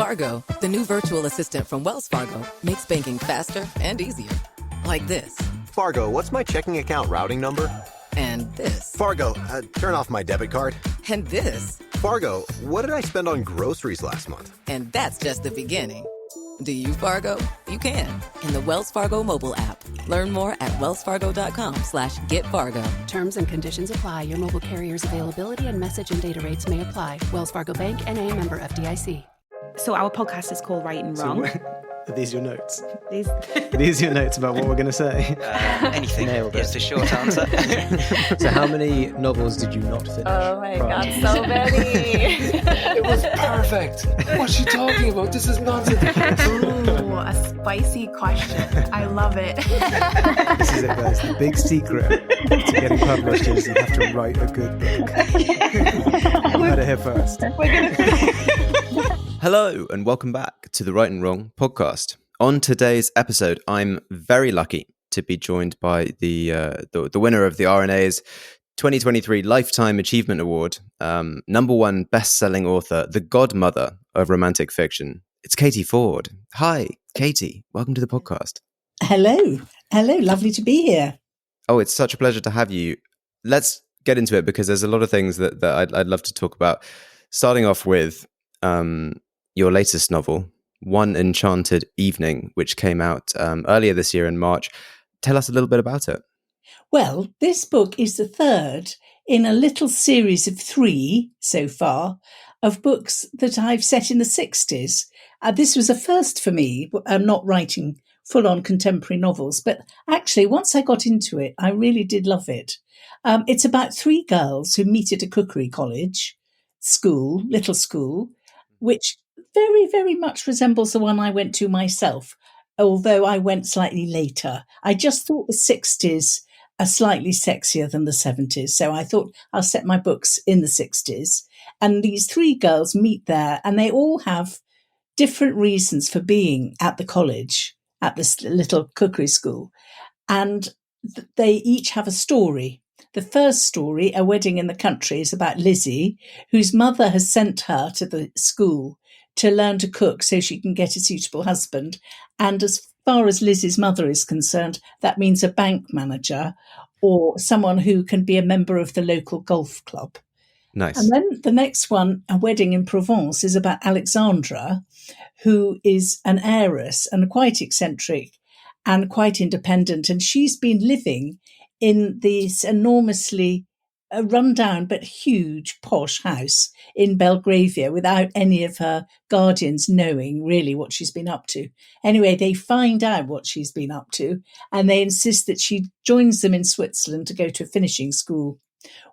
Fargo, the new virtual assistant from Wells Fargo, makes banking faster and easier. Like this. Fargo, what's my checking account routing number? And this. Fargo, turn off my debit card. And this. Fargo, what did I spend on groceries last month? And that's just the beginning. Do you, Fargo? You can. In the Wells Fargo mobile app. Learn more at wellsfargo.com/getfargo. Terms and conditions apply. Your mobile carrier's availability and message and data rates may apply. Wells Fargo Bank, N.A., member FDIC. So our podcast is called Right and Wrong. Are these your notes? These Are these your notes about what we're going to say? Anything. Nailed it. It's the short answer. So how many novels did you not finish? Oh my God, so many. It was perfect. What's she talking about? This is nonsense. Ooh, a spicy question. I love it. This is it, guys. The big secret to getting published is you have to write a good book. You heard it here first. Hello and welcome back to the Right and Wrong podcast. On today's episode, I'm very lucky to be joined by the winner of the RNA's 2023 Lifetime Achievement Award, #1 best-selling author, the godmother of romantic fiction. It's Katie Fforde. Hi, Katie. Welcome to the podcast. Hello. Lovely to be here. Oh, it's such a pleasure to have you. Let's get into it because there's a lot of things that I'd love to talk about. Starting off with your latest novel, One Enchanted Evening, which came out earlier this year in March. Tell us a little bit about it. Well, this book is the third in a little series of 3 so far of books that I've set in the 60s. This was a first for me. I'm not writing full-on contemporary novels, but actually once I got into it, I really did love it. It's about 3 girls who meet at a cookery college, little school, which very, very much resembles the one I went to myself, although I went slightly later. I just thought the 60s are slightly sexier than the 70s. So I thought I'll set my books in the 60s. And these 3 girls meet there and they all have different reasons for being at the college, at this little cookery school. And they each have a story. The first story, A Wedding in the Country, is about Lizzie, whose mother has sent her to the school to learn to cook so she can get a suitable husband. And as far as Lizzie's mother is concerned, that means a bank manager or someone who can be a member of the local golf club. Nice. And then the next one, A Wedding in Provence, is about Alexandra, who is an heiress and quite eccentric and quite independent. And she's been living in this enormously rundown but huge posh house in Belgravia without any of her guardians knowing really what she's been up to. Anyway, they find out what she's been up to and they insist that she joins them in Switzerland to go to a finishing school.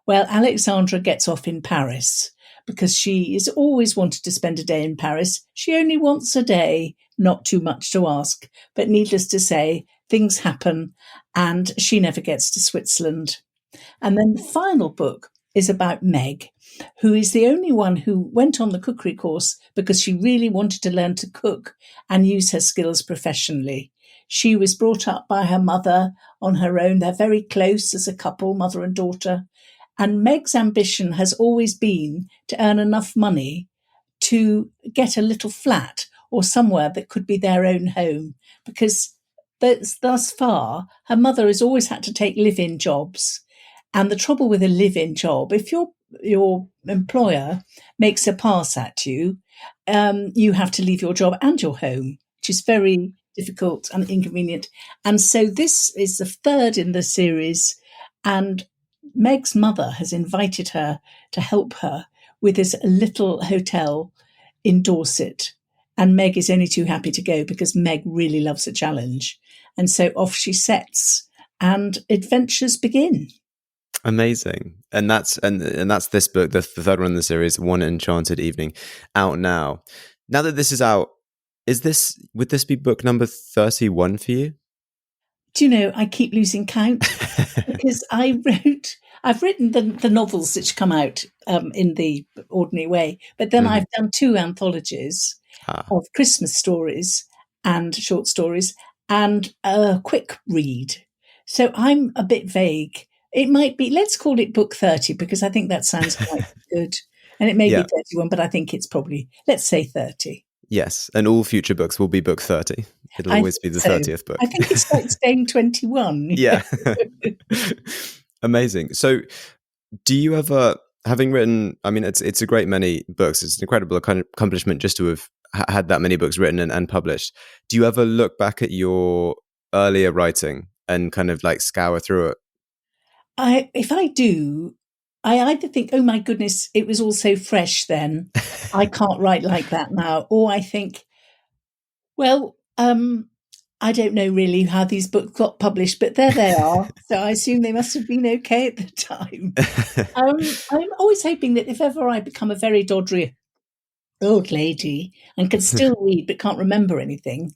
Well, Alexandra gets off in Paris because she has always wanted to spend a day in Paris. She only wants a day, not too much to ask, but needless to say, things happen and she never gets to Switzerland. And then the final book is about Meg, who is the only one who went on the cookery course because she really wanted to learn to cook and use her skills professionally. She was brought up by her mother on her own. They're very close as a couple, mother and daughter. And Meg's ambition has always been to earn enough money to get a little flat or somewhere that could be their own home, because thus far, her mother has always had to take live-in jobs. And the trouble with a live-in job, if your employer makes a pass at you, you have to leave your job and your home, which is very difficult and inconvenient. And so this is the third in the series. And Meg's mother has invited her to help her with this little hotel in Dorset. And Meg is only too happy to go because Meg really loves a challenge. And so off she sets and adventures begin. Amazing. And that's this book, the third one in the series, One Enchanted Evening, out now. Now that this is out, would this be book number 31 for you? Do you know, I keep losing count because I've written the novels which come out in the ordinary way, but then I've done 2 anthologies of Christmas stories and short stories and a quick read. So I'm a bit vague. It might be, let's call it book 30 because I think that sounds quite good. And it may be 31, but I think it's probably, let's say 30. Yes, and all future books will be book 30. It'll I always be think the so. 30th book. I think it's like staying 21. Yeah. Amazing. So do you ever, having written, I mean, it's a great many books. It's an incredible kind of accomplishment just to have had that many books written and published. Do you ever look back at your earlier writing and kind of like scour through it? If I do, I either think, oh my goodness, it was all so fresh then. I can't write like that now. Or I think, well, I don't know really how these books got published, but there they are. So I assume they must have been okay at the time. I'm always hoping that if ever I become a very doddery old lady and can still read but can't remember anything,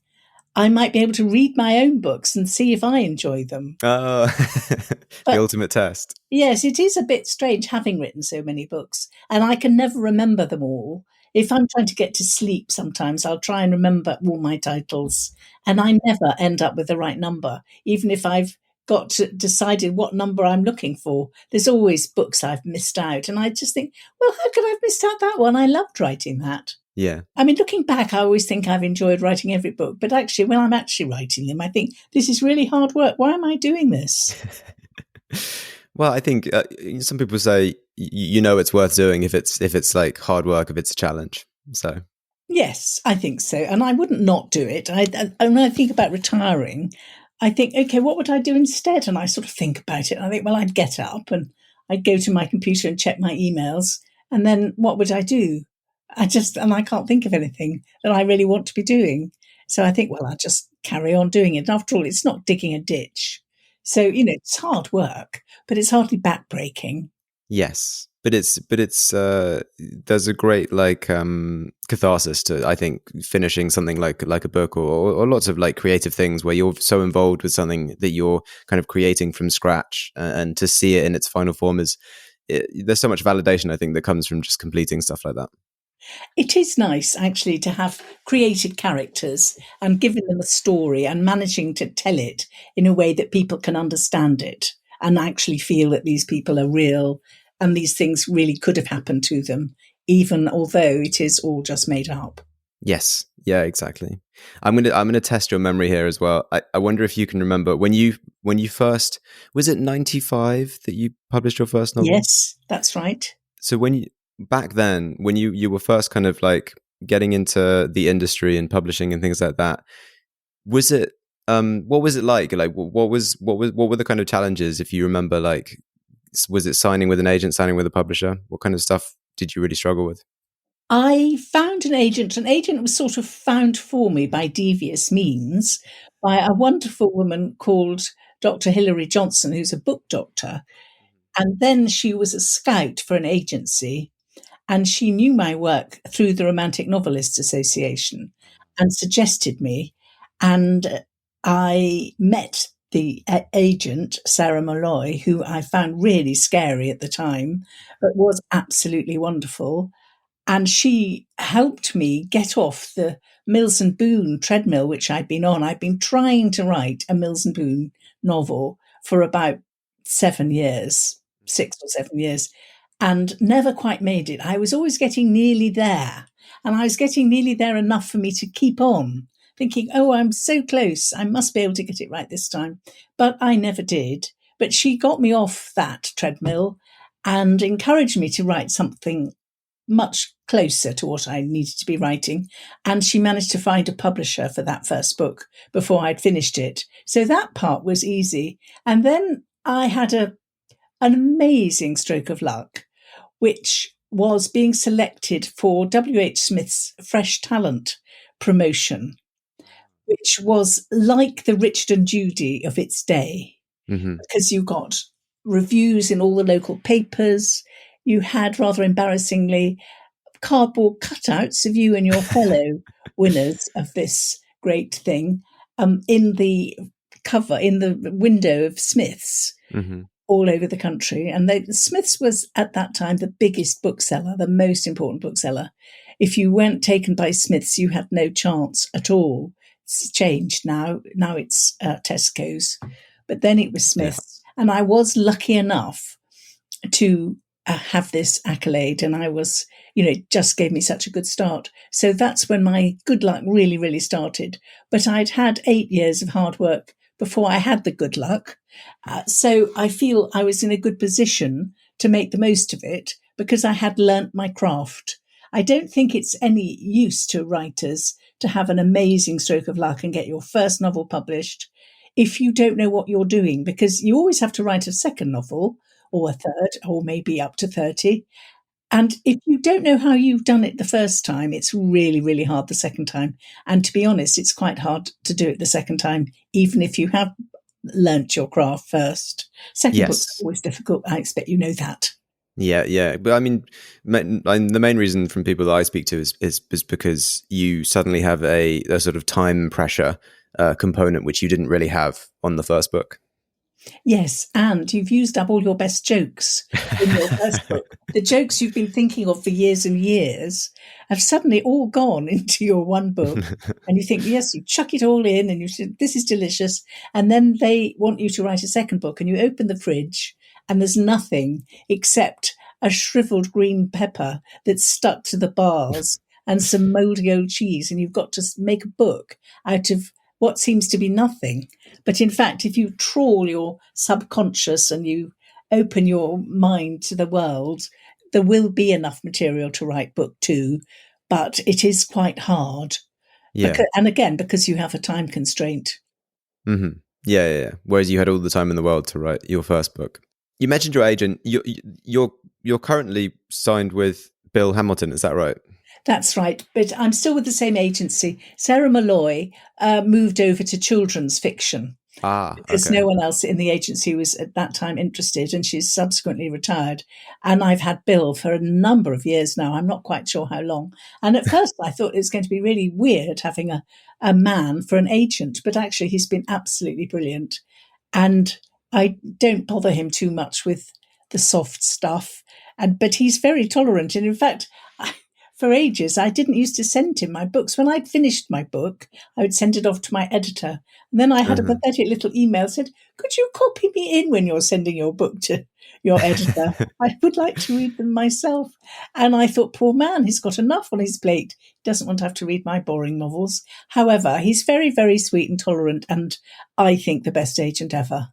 I might be able to read my own books and see if I enjoy them. The ultimate test. Yes, it is a bit strange having written so many books, and I can never remember them all. If I'm trying to get to sleep, sometimes I'll try and remember all my titles, and I never end up with the right number, even if I've decided what number I'm looking for. There's always books I've missed out, and I just think, well, how could I have missed out that one? I loved writing that. Yeah. I mean, looking back, I always think I've enjoyed writing every book, but actually, when I'm actually writing them, I think this is really hard work. Why am I doing this? Well, I think some people say it's worth doing if it's like hard work, if it's a challenge. So yes, I think so, and I wouldn't not do it. When I think about retiring, I think, okay, what would I do instead? And I sort of think about it. And I think, well, I'd get up and I'd go to my computer and check my emails, and then what would I do? I can't think of anything that I really want to be doing. So I think, well, I'll just carry on doing it. After all, it's not digging a ditch. So, it's hard work, but it's hardly backbreaking. Yes, but it's there's a great catharsis to, I think, finishing something like a book or lots of like creative things where you're so involved with something that you're kind of creating from scratch, and to see it in its final form there's so much validation, I think, that comes from just completing stuff like that. It is nice, actually, to have created characters and given them a story and managing to tell it in a way that people can understand it and actually feel that these people are real and these things really could have happened to them, even although it is all just made up. Yes. Yeah, exactly. I'm gonna test your memory here as well. I wonder if you can remember when you first, was it 95 that you published your first novel? Yes, that's right. So back then, when you were first kind of like getting into the industry and publishing and things like that, was it what was it like? Like what were the kind of challenges, if you remember? Like, was it signing with an agent, signing with a publisher? What kind of stuff did you really struggle with? I found an agent. An agent was sort of found for me by devious means by a wonderful woman called Dr. Hilary Johnson, who's a book doctor. And then she was a scout for an agency, and she knew my work through the Romantic Novelists Association and suggested me. And I met the agent, Sarah Malloy, who I found really scary at the time, but was absolutely wonderful. And she helped me get off the Mills and Boon treadmill, which I'd been on. I'd been trying to write a Mills and Boon novel for about 7 years, 6 or 7 years, and never quite made it. I was always getting nearly there, and I was getting nearly there enough for me to keep on, thinking, oh, I'm so close. I must be able to get it right this time. But I never did. But she got me off that treadmill and encouraged me to write something much closer to what I needed to be writing. And she managed to find a publisher for that first book before I'd finished it. So that part was easy. And then I had an amazing stroke of luck, which was being selected for W.H. Smith's Fresh Talent promotion, which was like the Richard and Judy of its day, because you got reviews in all the local papers. You had, rather embarrassingly, cardboard cutouts of you and your fellow winners of this great thing in the cover, in the window of Smith's all over the country. And Smith's was, at that time, the biggest bookseller, the most important bookseller. If you weren't taken by Smith's, you had no chance at all. It's changed now. Now it's Tesco's. But then it was Smith's. Yeah. And I was lucky enough to have this accolade, and I was it just gave me such a good start. So that's when my good luck really, really started. But I'd had 8 years of hard work before I had the good luck. So I feel I was in a good position to make the most of it because I had learnt my craft. I don't think it's any use to writers to have an amazing stroke of luck and get your first novel published if you don't know what you're doing, because you always have to write a second novel or a third or maybe up to 30. And if you don't know how you've done it the first time, it's really, really hard the second time. And to be honest, it's quite hard to do it the second time, even if you have learnt your craft first. Second book's always difficult. I expect you know that. Yeah. But I mean, the main reason from people that I speak to is because you suddenly have a sort of time pressure component, which you didn't really have on the first book. Yes, and you've used up all your best jokes in your first book. The jokes you've been thinking of for years and years have suddenly all gone into your one book. And you think, yes, you chuck it all in and you say, this is delicious. And then they want you to write a second book and you open the fridge and there's nothing except a shriveled green pepper that's stuck to the bars and some mouldy old cheese. And you've got to make a book out of what seems to be nothing. But in fact, if you trawl your subconscious and you open your mind to the world, there will be enough material to write book 2, but it is quite hard. Yeah. And again, because you have a time constraint. Mm-hmm. Yeah. Whereas you had all the time in the world to write your first book. You mentioned your agent. You're currently signed with Bill Hamilton, is that right? That's right. But I'm still with the same agency. Sarah Malloy moved over to children's fiction because no one else in the agency was at that time interested, and she's subsequently retired. And I've had Bill for a number of years now. I'm not quite sure how long. And at first I thought it was going to be really weird having a man for an agent, but actually he's been absolutely brilliant. And I don't bother him too much with the soft stuff. But he's very tolerant. And in fact, for ages, I didn't used to send him my books. When I'd finished my book, I would send it off to my editor. And then I had a pathetic little email said, could you copy me in when you're sending your book to your editor? I would like to read them myself. And I thought, poor man, he's got enough on his plate. He doesn't want to have to read my boring novels. However, he's very, very sweet and tolerant, and I think the best agent ever.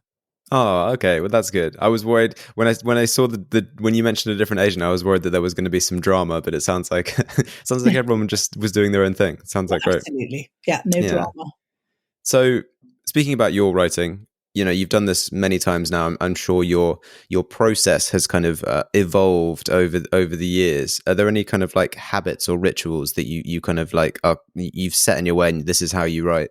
Oh, okay. Well, that's good. I was worried when I saw when you mentioned a different agent, I was worried that there was going to be some drama, but it sounds like everyone just was doing their own thing. It sounds like great. Absolutely. Yeah, no drama. So speaking about your writing, you've done this many times now. I'm sure your process has kind of evolved over the years. Are there any kind of like habits or rituals that you kind of like you've set in your way and this is how you write?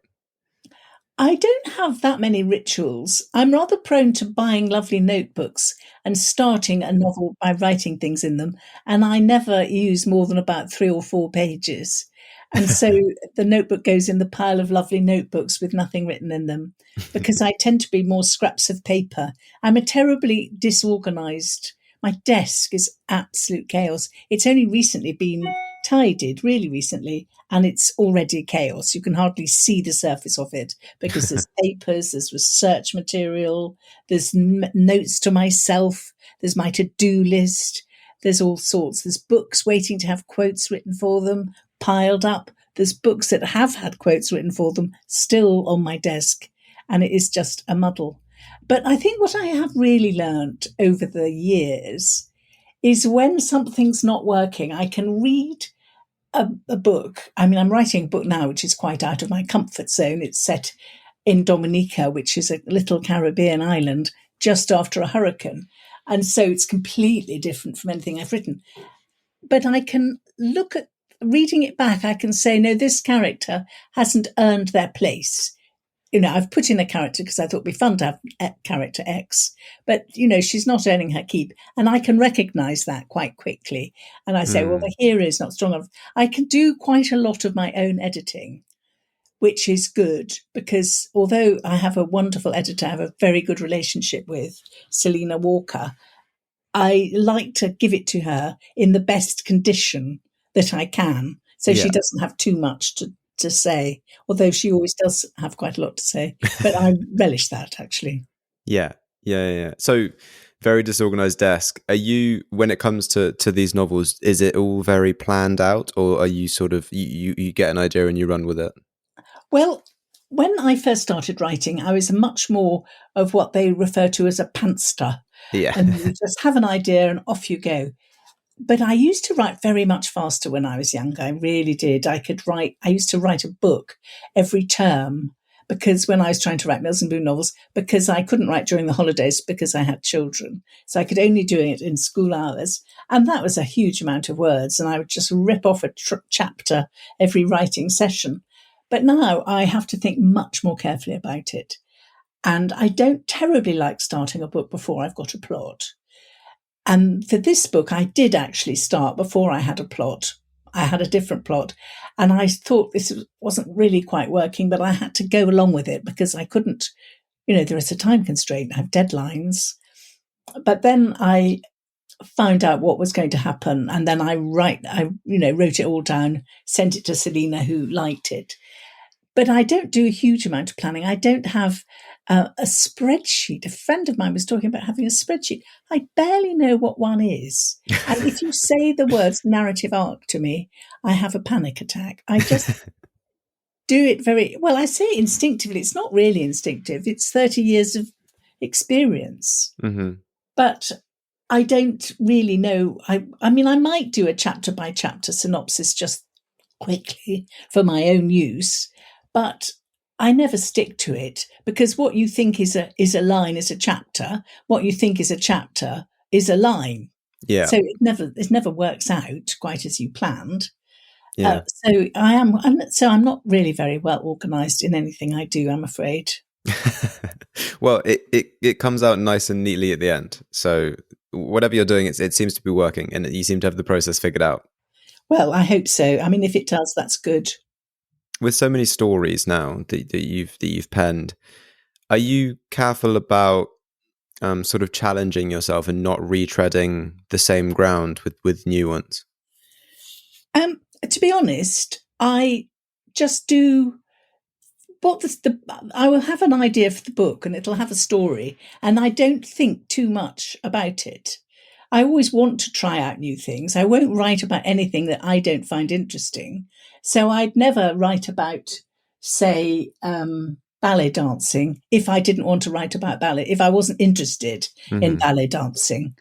I don't have that many rituals. I'm rather prone to buying lovely notebooks and starting a novel by writing things in them. And I never use more than about 3 or 4 pages. And so the notebook goes in the pile of lovely notebooks with nothing written in them, because I tend to be more scraps of paper. I'm a terribly disorganized. My desk is absolute chaos. It's only recently been tidied, really recently, and it's already chaos. You can hardly see the surface of it because there's papers, there's research material, there's notes to myself, there's my to-do list, there's all sorts. There's books waiting to have quotes written for them, piled up. There's books that have had quotes written for them still on my desk, and it is just a muddle. But I think what I have really learnt over the years is when something's not working, I can read a book. I mean, I'm writing a book now, which is quite out of my comfort zone. It's set in Dominica, which is a little Caribbean island, just after a hurricane. And so it's completely different from anything I've written. But I can look at reading it back, I can say, no, this character hasn't earned their place. I've put in a character because I thought it'd be fun to have character X, but, she's not earning her keep. And I can recognize that quite quickly. And I say, well, the hero is not strong enough. I can do quite a lot of my own editing, which is good because although I have a wonderful editor, I have a very good relationship with Selina Walker, I like to give it to her in the best condition that I can. So she doesn't have too much to say, although she always does have quite a lot to say, but I relish that actually. Yeah. So Very disorganized desk. Are you, when it comes to these novels, is it all very planned out, or are you sort of, you get an idea and you run with it? Well, when I first started writing, I was much more of what they refer to as a pantster. Yeah. And you just have an idea and off you go. But I used to write very much faster when I was younger. I really did. I used to write a book every term, because when I was trying to write Mills and Boon novels, because I couldn't write during the holidays because I had children. So I could only do it in school hours. And that was a huge amount of words. And I would just rip off a chapter every writing session. But now I have to think much more carefully about it. And I don't terribly like starting a book before I've got a plot. And for this book, I did actually start before I had a plot. I had a different plot. And I thought this wasn't really quite working, but I had to go along with it because I couldn't, there is a time constraint, I have deadlines. But then I found out what was going to happen. And then I wrote it all down, sent it to Selina, who liked it. But I don't do a huge amount of planning. I don't have a spreadsheet. A friend of mine was talking about having a spreadsheet. I barely know what one is. And if you say the words narrative arc to me, I have a panic attack. I just do it very well. I say it instinctively. It's not really instinctive. It's 30 years of experience. Mm-hmm. But I don't really know. I mean, I might do a chapter by chapter synopsis just quickly for my own use, but I never stick to it, because what you think is a line is a chapter. What you think is a chapter is a line. Yeah. So it never works out quite as you planned. Yeah. I'm not really very well organised in anything I do, I'm afraid. Well, it comes out nice and neatly at the end. So whatever you're doing, it seems to be working, and you seem to have the process figured out. Well, I hope so. I mean, if it does, that's good. With so many stories now that you've penned, are you careful about sort of challenging yourself and not retreading the same ground with new ones? To be honest, I just do I will have an idea for the book, and it'll have a story, and I don't think too much about it. I always want to try out new things. I won't write about anything that I don't find interesting. So I'd never write about, say, ballet dancing if I didn't want to write about ballet, if I wasn't interested in ballet dancing,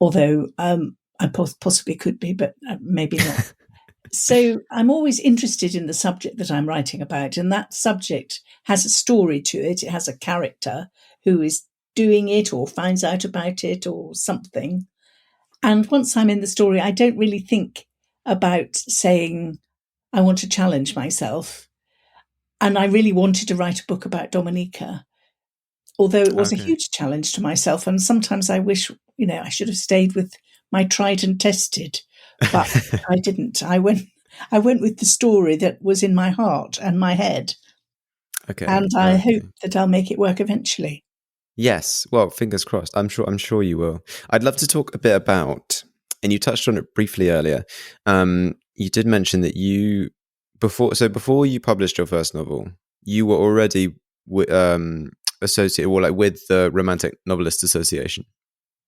although I possibly could be, but maybe not. So I'm always interested in the subject that I'm writing about, and that subject has a story to it. It has a character who is doing it or finds out about it or something. And once I'm in the story, I don't really think about saying, I want to challenge myself. And I really wanted to write a book about Dominica, although it was a huge challenge to myself. And sometimes I wish, I should have stayed with my tried and tested, but I didn't. I went with the story that was in my heart and my head. Okay. And I hope that I'll make it work eventually. Yes. Well, fingers crossed. I'm sure you will. I'd love to talk a bit about, and you touched on it briefly earlier. You did mention that before you published your first novel, you were already associated with the Romantic Novelist Association.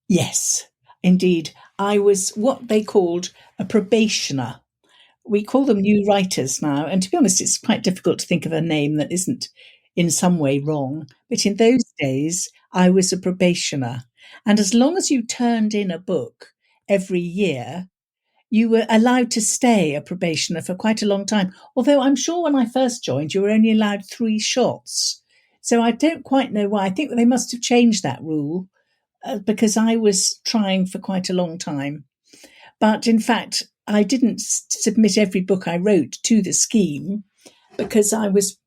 Yes, indeed. I was what they called a probationer. We call them new writers now. And to be honest, it's quite difficult to think of a name that isn't in some way wrong. But in those days, I was a probationer. And as long as you turned in a book every year, you were allowed to stay a probationer for quite a long time. Although I'm sure when I first joined, you were only allowed 3 shots. So I don't quite know why. I think they must have changed that rule because I was trying for quite a long time. But in fact, I didn't submit every book I wrote to the scheme because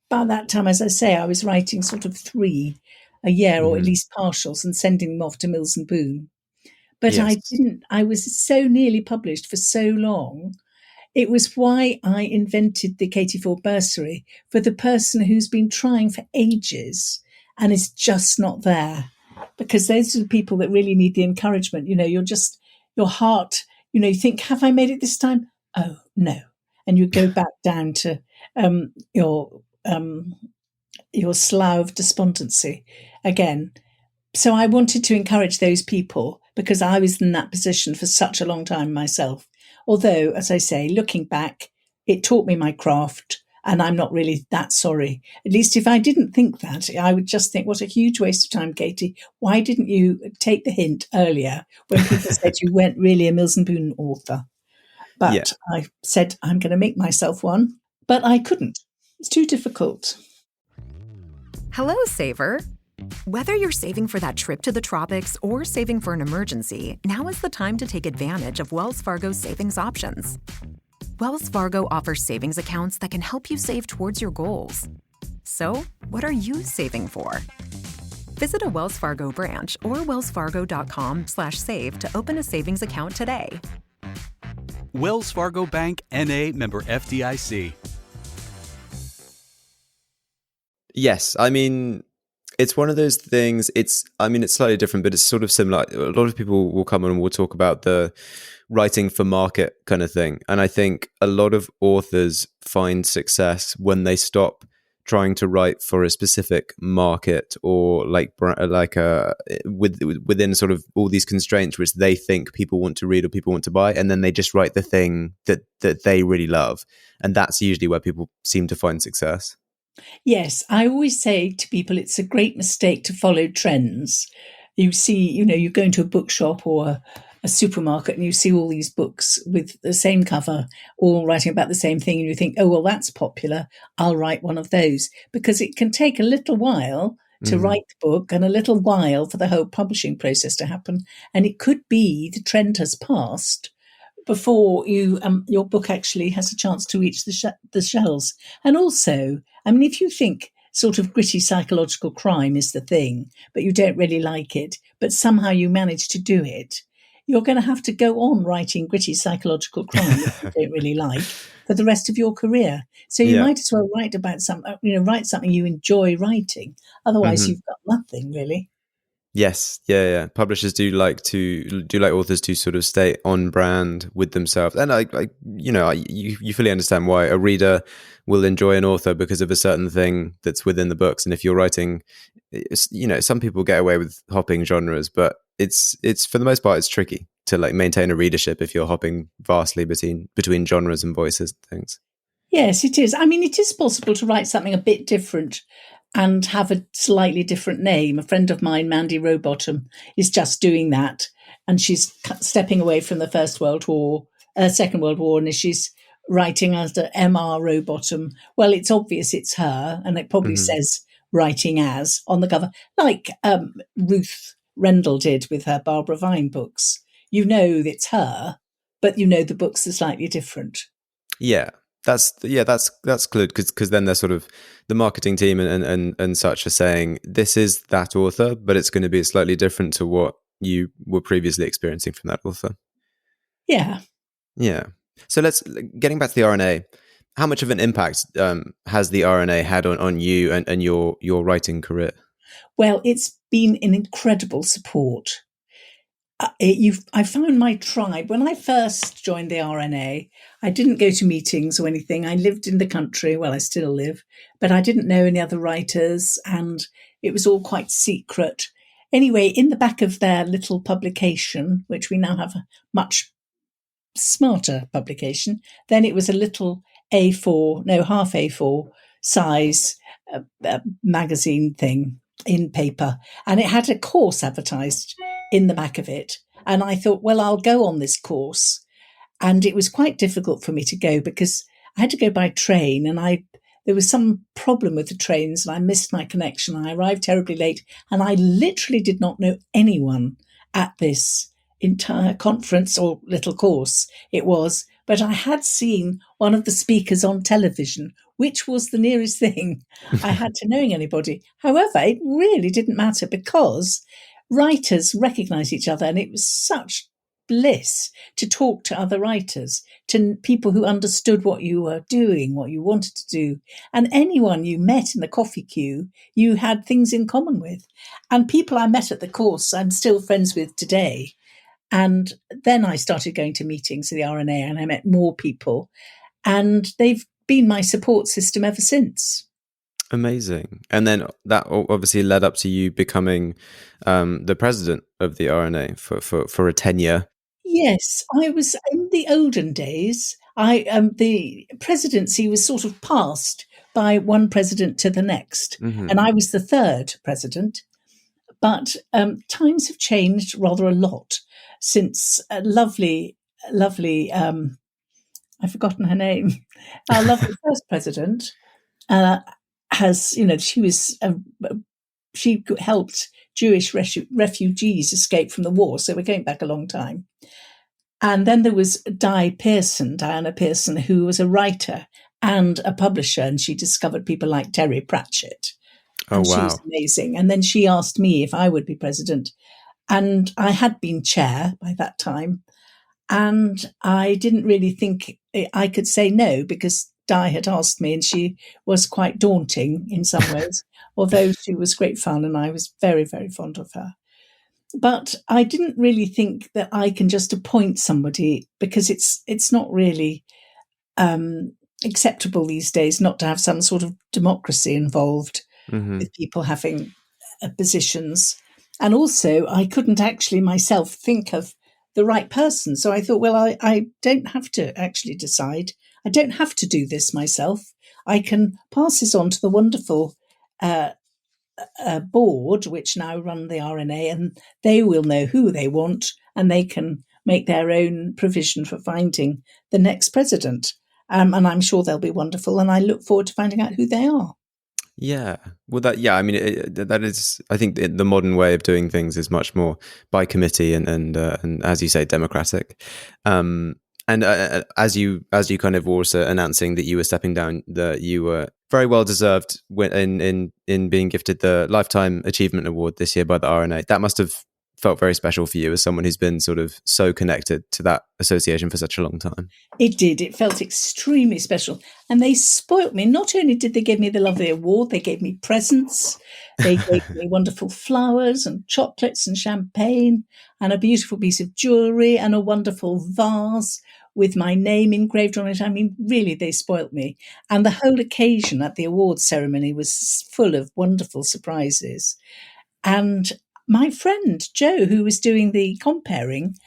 by that time, as I say, I was writing sort of 3 a year or at least partials and sending them off to Mills and Boon. But yes. I was so nearly published for so long. It was why I invented the Katie Fforde bursary for the person who's been trying for ages and is just not there. Because those are the people that really need the encouragement. Your heart, you think, have I made it this time? Oh, no. And you go back down to your slough of despondency again. So I wanted to encourage those people because I was in that position for such a long time myself. Although, as I say, looking back, it taught me my craft and I'm not really that sorry. At least if I didn't think that, I would just think, what a huge waste of time, Katie. Why didn't you take the hint earlier when people said you weren't really a Mills and Boon author? But I said, I'm going to make myself one, but I couldn't. It's too difficult. Hello, Saver. Whether you're saving for that trip to the tropics or saving for an emergency, now is the time to take advantage of Wells Fargo's savings options. Wells Fargo offers savings accounts that can help you save towards your goals. So, what are you saving for? Visit a Wells Fargo branch or wellsfargo.com/save to open a savings account today. Wells Fargo Bank, N.A., member FDIC. Yes, I mean, it's one of those things. It's slightly different, but it's sort of similar. A lot of people will come on and we'll talk about the writing for market kind of thing. And I think a lot of authors find success when they stop trying to write for a specific market or within sort of all these constraints which they think people want to read or people want to buy, and then they just write the thing that they really love. And that's usually where people seem to find success. Yes, I always say to people it's a great mistake to follow trends. You see, you go into a bookshop or a supermarket and you see all these books with the same cover, all writing about the same thing, and you think, oh, well, that's popular, I'll write one of those. Because it can take a little while to write the book and a little while for the whole publishing process to happen. And it could be the trend has passed before your book actually has a chance to reach the shelves. And also, I mean, if you think sort of gritty psychological crime is the thing, but you don't really like it, but somehow you manage to do it, you're going to have to go on writing gritty psychological crime that you don't really like for the rest of your career. So you might as well write about write something you enjoy writing. Otherwise, you've got nothing really. Yes, yeah. Publishers do like authors to sort of stay on brand with themselves, and you fully understand why a reader will enjoy an author because of a certain thing that's within the books. And if you're writing, some people get away with hopping genres, but it's for the most part it's tricky to like maintain a readership if you're hopping vastly between genres and voices and things. Yes, it is. I mean, it is possible to write something a bit different and have a slightly different name. A friend of mine, Mandy Rowbottom, is just doing that. And she's stepping away from the Second World War, and she's writing under M.R. Rowbottom. Well, it's obvious it's her, and it probably says writing as on the cover, like Ruth Rendell did with her Barbara Vine books. You know it's her, but you know the books are slightly different. Yeah. That's good because then they're sort of the marketing team and such are saying this is that author, but it's going to be slightly different to what you were previously experiencing from that author. Yeah. So getting back to the RNA. How much of an impact has the RNA had on you and your writing career? Well, it's been an incredible support. I found my tribe. When I first joined the RNA, I didn't go to meetings or anything. I lived in the country. Well, I still live, but I didn't know any other writers and it was all quite secret. Anyway, in the back of their little publication, which we now have a much smarter publication, then it was a little half A4 size magazine thing in paper. And it had a course advertised in the back of it. And I thought, well, I'll go on this course. And it was quite difficult for me to go because I had to go by train and there was some problem with the trains and I missed my connection. I arrived terribly late and I literally did not know anyone at this entire conference or little course it was, but I had seen one of the speakers on television, which was the nearest thing I had to knowing anybody. However, it really didn't matter because writers recognize each other and it was such bliss to talk to other writers, to people who understood what you were doing, what you wanted to do. And anyone you met in the coffee queue, you had things in common with. And people I met at the course, I'm still friends with today. And then I started going to meetings at the RNA and I met more people. And they've been my support system ever since. Amazing. And then that obviously led up to you becoming the president of the RNA for a tenure. Yes, I was in the olden days. The presidency was sort of passed by one president to the next, and I was the third president. But times have changed rather a lot since lovely. I've forgotten her name. Our lovely first president has, she helped Jewish refugees escape from the war. So we're going back a long time. And then there was Diana Pearson, who was a writer and a publisher, and she discovered people like Terry Pratchett. And she was amazing. And then she asked me if I would be president. And I had been chair by that time. And I didn't really think I could say no, because Di had asked me, and she was quite daunting in some ways, although she was great fun and I was very, very fond of her. But I didn't really think that I can just appoint somebody, because it's not really acceptable these days not to have some sort of democracy involved with people having positions. And also, I couldn't actually myself think of the right person. So I thought, well, I don't have to actually decide. I don't have to do this myself. I can pass this on to the wonderful board, which now run the RNA, and they will know who they want, and they can make their own provision for finding the next president. And I'm sure they'll be wonderful, and I look forward to finding out who they are. Yeah. Well, I mean, that is, I think the modern way of doing things is much more by committee and as you say, democratic. And as you kind of were also announcing that you were stepping down, that you were very well deserved in being gifted the Lifetime Achievement Award this year by the RNA. That must have felt very special for you as someone who's been sort of so connected to that association for such a long time. It did. It felt extremely special. And they spoilt me. Not only did they give me the lovely award, they gave me presents. They gave me wonderful flowers and chocolates and champagne and a beautiful piece of jewellery and a wonderful vase with my name engraved on it. I mean, really, they spoilt me. And the whole occasion at the awards ceremony was full of wonderful surprises. And my friend Jo, who was doing the comparing,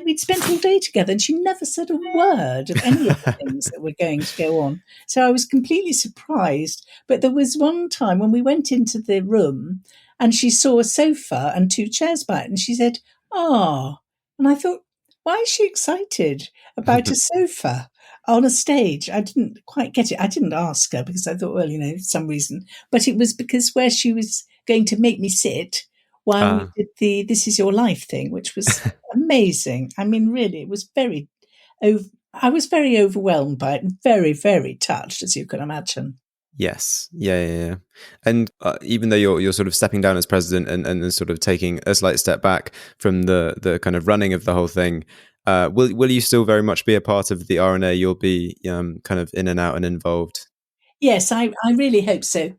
we'd spent all day together, and she never said a word of any of the things that were going to go on. So I was completely surprised. But there was one time when we went into the room, and she saw a sofa and 2 chairs by it, and she said, "Ah," and I thought, why is she excited about a sofa on a stage? I didn't quite get it. I didn't ask her because I thought, well, some reason. But it was because where she was going to make me sit while we did the This Is Your Life thing, which was amazing. I mean, really, it was I was very overwhelmed by it and very, very touched, as you can imagine. Yes. Yeah. And even though you're sort of stepping down as president and sort of taking a slight step back from the kind of running of the whole thing, will you still very much be a part of the RNA? You'll be kind of in and out and involved? Yes, I really hope so.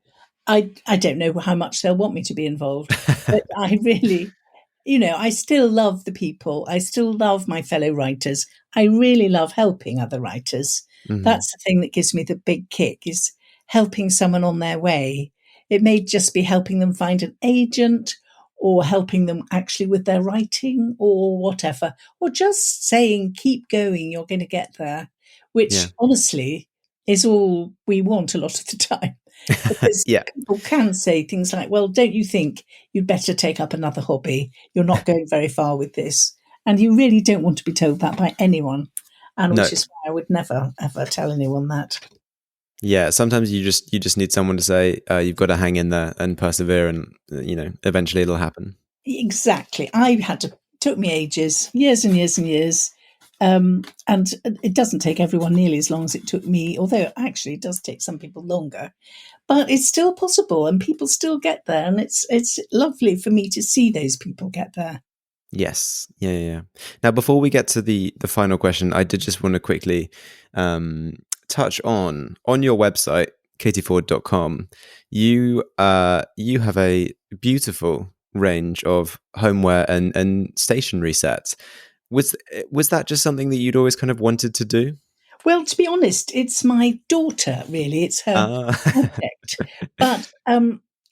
I don't know how much they'll want me to be involved, but I really, I still love the people. I still love my fellow writers. I really love helping other writers. Mm-hmm. That's the thing that gives me the big kick, is helping someone on their way. It may just be helping them find an agent, or helping them actually with their writing, or whatever, or just saying, keep going, you're going to get there, which honestly is all we want a lot of the time. Because people can say things like, well, don't you think you'd better take up another hobby? You're not going very far with this. And you really don't want to be told that by anyone. And which is why I would never, ever tell anyone that. Yeah, sometimes you just need someone to say, you've got to hang in there and persevere, and eventually it'll happen. Exactly. Took me ages, years and years and years. And it doesn't take everyone nearly as long as it took me, although actually it does take some people longer. But it's still possible, and people still get there, and it's lovely for me to see those people get there. Yes. Yeah. Now, before we get to the final question, I did just want to quickly touch on your website, katiefforde.com. You have a beautiful range of homeware and stationery sets. Was that just something that you'd always kind of wanted to do? Well, to be honest, it's my daughter, really. It's her project. But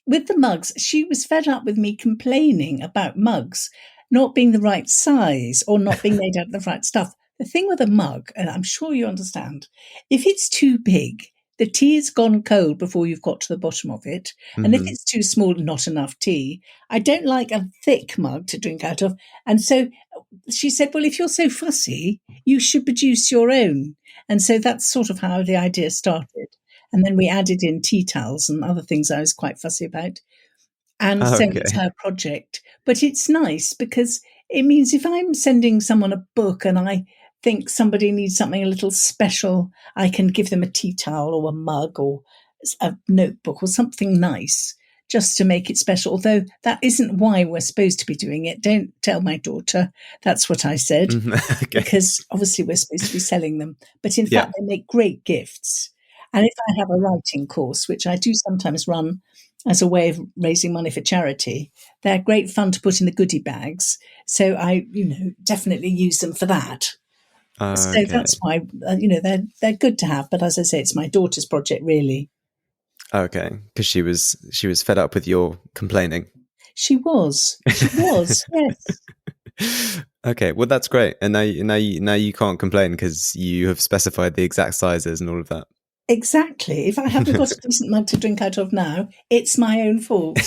with the mugs, she was fed up with me complaining about mugs not being the right size or not being made out of the right stuff. The thing with a mug, and I'm sure you understand, if it's too big, the tea has gone cold before you've got to the bottom of it. And if it's too small, not enough tea. I don't like a thick mug to drink out of. And so she said, well, if you're so fussy, you should produce your own. And so that's sort of how the idea started. And then we added in tea towels and other things I was quite fussy about. And so it's her project. But it's nice because it means if I'm sending someone a book and I think somebody needs something a little special, I can give them a tea towel or a mug or a notebook or something nice just to make it special. Although that isn't why we're supposed to be doing it. Don't tell my daughter. That's what I said. Because obviously we're supposed to be selling them. But in fact, they make great gifts. And if I have a writing course, which I do sometimes run as a way of raising money for charity, they're great fun to put in the goodie bags. So I, definitely use them for that. So that's why, they're good to have. But as I say, it's my daughter's project, really. Okay, because she was fed up with your complaining. She was, yes. Okay, well that's great. And now you can't complain because you have specified the exact sizes and all of that. Exactly. If I haven't got a decent mug to drink out of now, it's my own fault.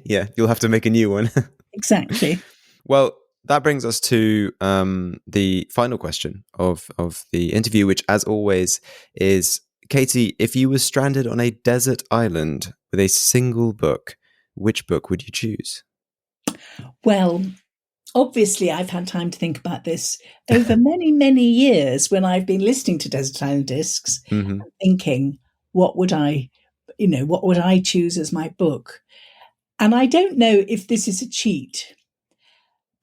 Yeah, you'll have to make a new one. Exactly. Well, that brings us to the final question of the interview, which, as always, is, Katie, if you were stranded on a desert island with a single book, which book would you choose? Well, obviously, I've had time to think about this over many, many years when I've been listening to Desert Island Discs and thinking, what would I choose as my book? And I don't know if this is a cheat,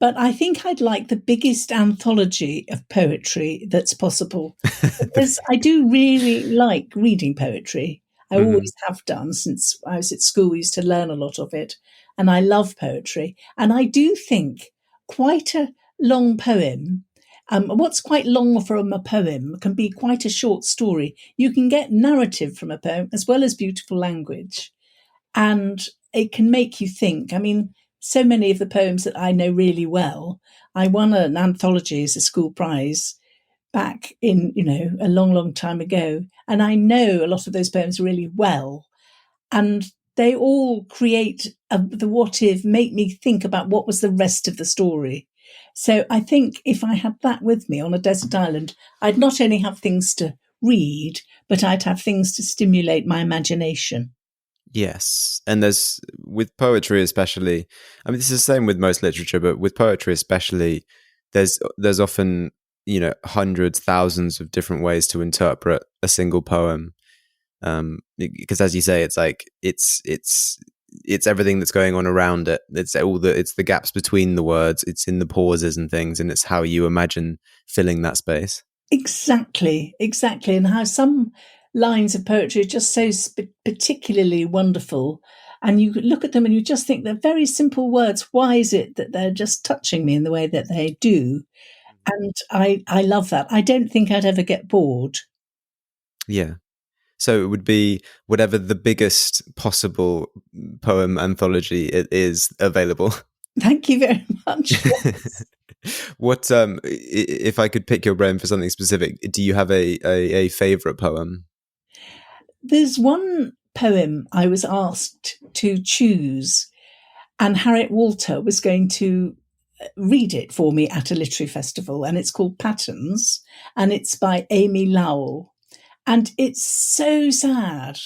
but I think I'd like the biggest anthology of poetry that's possible, because I do really like reading poetry. I always have done since I was at school. We used to learn a lot of it, and I love poetry. And I do think quite a long poem, what's quite long from a poem can be quite a short story. You can get narrative from a poem as well as beautiful language, and it can make you think. I mean, so many of the poems that I know really well, I won an anthology as a school prize back in, a long, long time ago. And I know a lot of those poems really well. And they all create the what if, make me think about what was the rest of the story. So I think if I had that with me on a desert island, I'd not only have things to read, but I'd have things to stimulate my imagination. Yes. And there's, with poetry especially, I mean, this is the same with most literature, but with poetry especially, there's often, hundreds, thousands of different ways to interpret a single poem. Because as you say, it's like, it's everything that's going on around it. It's the gaps between the words. It's in the pauses and things, and it's how you imagine filling that space. Exactly. And how some lines of poetry are just so particularly wonderful, and you look at them and you just think they're very simple words. Why is it that they're just touching me in the way that they do? And I love that. I don't think I'd ever get bored. Yeah. So it would be whatever the biggest possible poem anthology it is available. Thank you very much. Yes. What if I could pick your brain for something specific? Do you have a favorite poem? There's one poem I was asked to choose, and Harriet Walter was going to read it for me at a literary festival, and it's called Patterns, and it's by Amy Lowell. And it's so sad.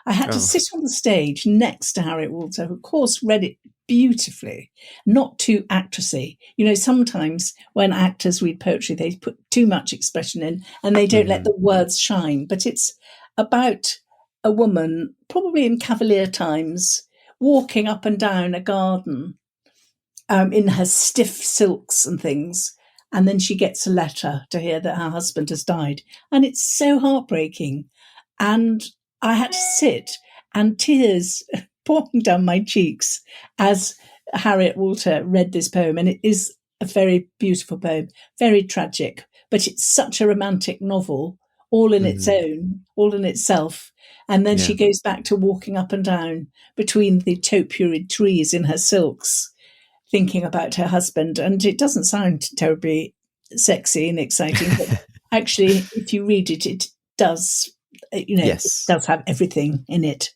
I had to sit on the stage next to Harriet Walter, who of course read it beautifully, not too actressy. Sometimes when actors read poetry, they put too much expression in and they don't let the words shine. But it's about a woman, probably in Cavalier times, walking up and down a garden in her stiff silks and things. And then she gets a letter to hear that her husband has died. And it's so heartbreaking. And I had to sit, and tears pouring down my cheeks as Harriet Walter read this poem. And it is a very beautiful poem, very tragic, but it's such a romantic novel all in its own, all in itself. And then she goes back to walking up and down between the topiary trees in her silks, thinking about her husband. And it doesn't sound terribly sexy and exciting, but actually, if you read it, it does, it does have everything in it.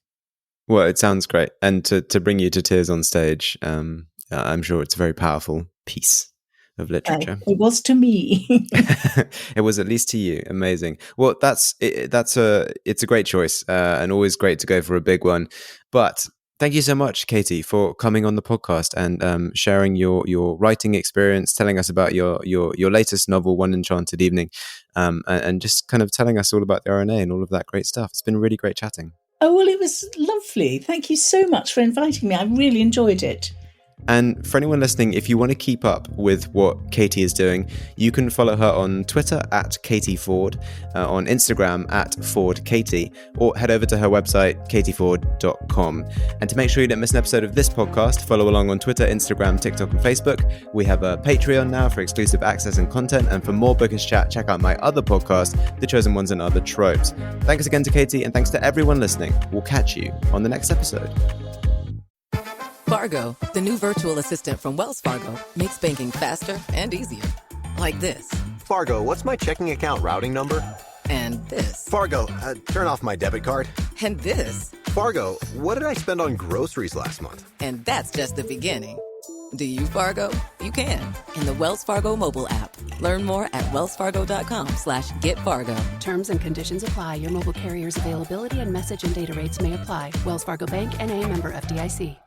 Well, it sounds great. And to bring you to tears on stage, I'm sure it's a very powerful piece of literature. It was to me. It was at least to you. Amazing. Well, it's a great choice, and always great to go for a big one. But thank you so much, Katie, for coming on the podcast and sharing your writing experience, telling us about your latest novel, One Enchanted Evening, and just kind of telling us all about the RNA and all of that great stuff. It's been really great chatting. Oh, well, it was lovely. Thank you so much for inviting me. I really enjoyed it. And for anyone listening, if you want to keep up with what Katie is doing, you can follow her on Twitter at Katie Fforde, on Instagram at FordeKatie, or head over to her website, katieforde.com. And to make sure you don't miss an episode of this podcast, follow along on Twitter, Instagram, TikTok, and Facebook. We have a Patreon now for exclusive access and content. And for more bookish chat, check out my other podcast, The Chosen Ones and Other Tropes. Thanks again to Katie, and thanks to everyone listening. We'll catch you on the next episode. Fargo, the new virtual assistant from Wells Fargo, makes banking faster and easier. Like this. Fargo, what's my checking account routing number? And this. Fargo, turn off my debit card. And this. Fargo, what did I spend on groceries last month? And that's just the beginning. Do you, Fargo? You can. In the Wells Fargo mobile app. Learn more at wellsfargo.com/getfargo. Terms and conditions apply. Your mobile carrier's availability and message and data rates may apply. Wells Fargo Bank, N.A., member FDIC.